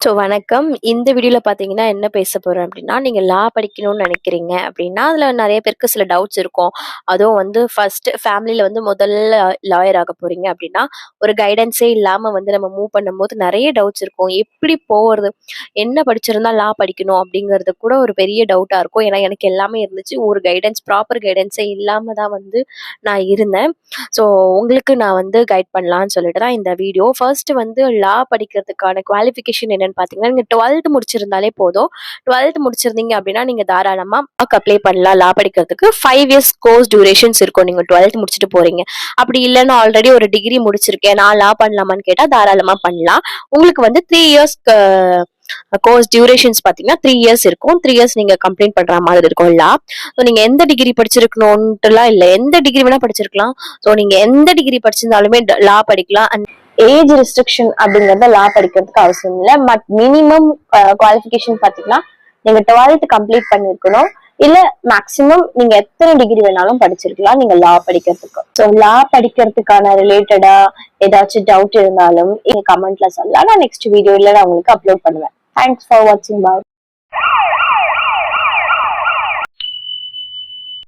வணக்கம். இந்த வீடியோல பார்த்தீங்கன்னா, என்ன பேச போறேன் அப்டின்னா, நீங்க லா படிக்கணும்னு நெனைக்கிறீங்க அப்டின்னா, அதுல நெறைய பேருக்கு சில டவுட்ஸ் இருக்கும். அதுவும் வந்து ஃபர்ஸ்ட் ஃபேமிலில வந்து முதல்ல லாயர் ஆக போறீங்க அப்டின்னா, ஒரு கைடன்ஸே இல்லாம வந்து நம்ம மூவ் பண்ணும்போது நெறைய டவுட்ஸ் இருக்கும். எப்டி போறது? என்ன படிச்சிருந்தா லா படிக்கணும் அப்டிங்கிறது கூட ஒரு பெரிய டவுட்டா இருக்கும். ஏன்னா, எனக்கு எல்லாமே இருந்துச்சு. ஒரு ப்ராப்பர் கைடன்ஸே இல்லாம தான் வந்து நான் இருந்தேன். ஸோ உங்களுக்கு நான் வந்து கைட் பண்ணலான்னு சொல்லிட்டு தான் இந்த வீடியோ. ஃபர்ஸ்ட் வந்து லா படிக்கிறதுக்கான குவாலிஃபிகேஷன் என்னன்னு பார்த்தீங்கன்னா, நீங்க 12th முடிச்சிருந்தாலே போதும். 12th முடிச்சிருந்தீங்க அப்படின்னா, நீங்க தாராளமா அப்ளை பண்ணலாம் லா படிக்கிறதுக்கு. 5 இயர்ஸ் கோர்ஸ் டியூரேஷன்ஸ் இருக்கும். நீங்க 12th முடிச்சுட்டு போறீங்க. அப்படி இல்லன்னா ஆல்ரெடி ஒரு டிகிரி முடிச்சிருக்கேன். நான் லா பண்ணலாமான்னு கேட்டா தாராளமா பண்ணலாம். உங்களுக்கு வந்து 3 இயர்ஸ்க்கு கோர்ஸ் டியூரேஷன்ஸ் பார்த்தீங்கன்னா 3 இயர்ஸ் இருக்கும். 3 இயர்ஸ் நீங்க கம்ப்ளீட் பண்ற மாதிரி இருக்கும் லா. ஸோ நீங்க எந்த டிகிரி படிச்சிருக்கணும்ட்டுலாம் இல்ல. எந்த டிகிரி வேணா படிச்சிருக்கலாம். ஸோ நீங்க எந்த டிகிரி படிச்சிருந்தாலுமே லா படிக்கலாம். அண்ட் ஏஜ் ரெஸ்ட்ரிக்ஷன் அப்படிங்கறத லா படிக்கிறதுக்கு அவசியம் இல்லை. பட் மினிமம் குவாலிஃபிகேஷன் பாத்தீங்கன்னா நீங்க 12th கம்ப்ளீட் பண்ணிருக்கணும். இல்ல மேக்சிமம் நீங்க எத்தனை டிகிரி வேணாலும் படிச்சிருக்கலாம் நீங்க லா படிக்கிறதுக்கு. ஸோ லா படிக்கிறதுக்கான ரிலேட்டடா ஏதாச்சும் டவுட் இருந்தாலும் நீங்க கமெண்ட்ல சொல்லலாம். நான் நெக்ஸ்ட் வீடியோல நான் உங்களுக்கு அப்லோட் பண்ணுவேன். தேங்க்ஸ் ஃபார் வாட்சிங். பாய்.